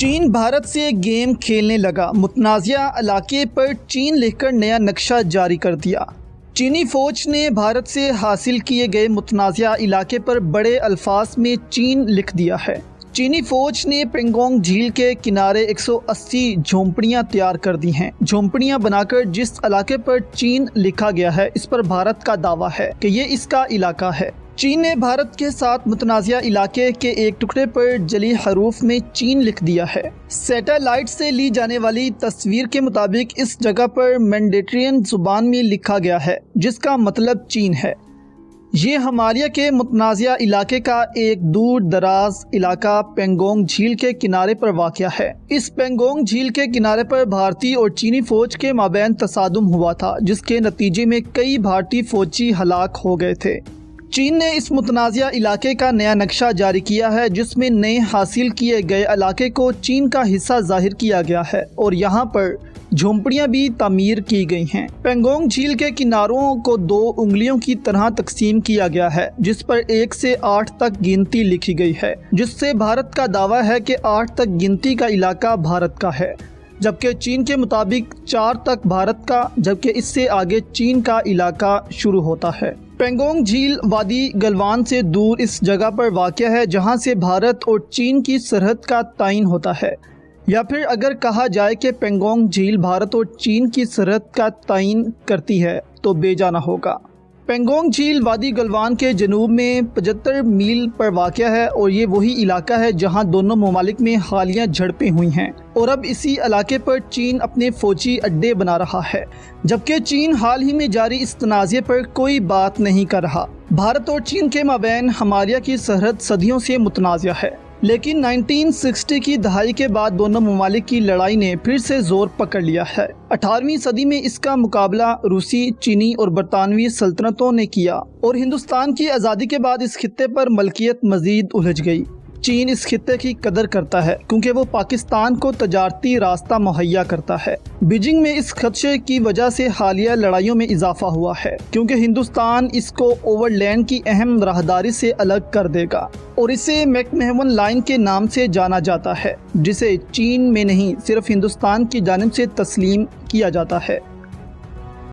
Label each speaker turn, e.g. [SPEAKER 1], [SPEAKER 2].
[SPEAKER 1] चीन भारत से गेम खेलने लगा, मुतनाज़िया इलाके पर चीन लिखकर नया नक्शा जारी कर दिया। चीनी फौज ने भारत से हासिल किए गए मुतनाज़िया इलाके पर बड़े अल्फाज में चीन लिख दिया है। चीनी फौज ने पेंगोंग झील के किनारे 180 झोंपड़ियां तैयार कर दी हैं। झोंपड़ियां बनाकर जिस इलाके पर चीन लिखा गया है, इस पर भारत का दावा है कि ये इसका इलाका है। चीन ने भारत के साथ मुतनाज़िया इलाके के एक टुकड़े पर जली हरूफ में चीन लिख दिया है। सैटेलाइट से ली जाने वाली तस्वीर के मुताबिक इस जगह पर मैंडेटरियन जुबान में लिखा गया है, जिसका मतलब चीन है। ये हिमालय के मुतनाज़िया इलाके का एक दूर दराज इलाका पेंगोंग झील के किनारे पर वाक़या है। इस पेंगोंग झील के किनारे पर भारतीय और चीनी फौज के माबैन तसादुम हुआ था, जिसके नतीजे में कई भारतीय फौजी हलाक हो गए थे। चीन ने इस मुतनाज़िया इलाके का नया नक्शा जारी किया है, जिसमें नए हासिल किए गए इलाके को चीन का हिस्सा जाहिर किया गया है और यहाँ पर झोंपड़ियाँ भी तामीर की गई हैं। पेंगोंग झील के किनारों को 2 उंगलियों की तरह तकसीम किया गया है, जिस पर 1 से 8 तक गिनती लिखी गई है, जिससे भारत का दावा है कि 8 तक गिनती का इलाका भारत का है, जबकि चीन के मुताबिक 4 तक भारत का, जबकि इससे आगे चीन का इलाका शुरू होता है। पेंगोंग झील वादी गलवान से दूर इस जगह पर वाक़या है, जहां से भारत और चीन की सरहद का तयन होता है, या फिर अगर कहा जाए कि पेंगोंग झील भारत और चीन की सरहद का तयन करती है तो बेजाना होगा। पेंगोंग झील वादी गलवान के जनूब में 75 मील पर वाक़या है और ये वही इलाका है जहां दोनों ममालिक में हालिया झड़पें हुई हैं और अब इसी इलाके पर चीन अपने फौजी अड्डे बना रहा है, जबकि चीन हाल ही में जारी इस तनाज़े पर कोई बात नहीं कर रहा। भारत और चीन के माबैन हिमालय की सरहद सदियों से मुतनाज़िया है, लेकिन 1960 की दहाई के बाद दोनों ममालिक की लड़ाई ने फिर से जोर पकड़ लिया है। 18वीं सदी में इसका मुकाबला रूसी, चीनी और बरतानवी सल्तनतों ने किया और हिंदुस्तान की आज़ादी के बाद इस खित्ते पर मलकियत मजीद उलझ गई। चीन इस खित्ते की कदर करता है क्योंकि वो पाकिस्तान को तजारती रास्ता मुहैया करता है। बीजिंग में इस खदशे की वजह से हालिया लड़ाइयों में इजाफा हुआ है, क्योंकि हिंदुस्तान इसको ओवरलैंड की अहम राहदारी से अलग कर देगा और इसे मैकमोहन लाइन के नाम से जाना जाता है, जिसे चीन में नहीं सिर्फ हिंदुस्तान की जानिब से तस्लीम किया जाता है।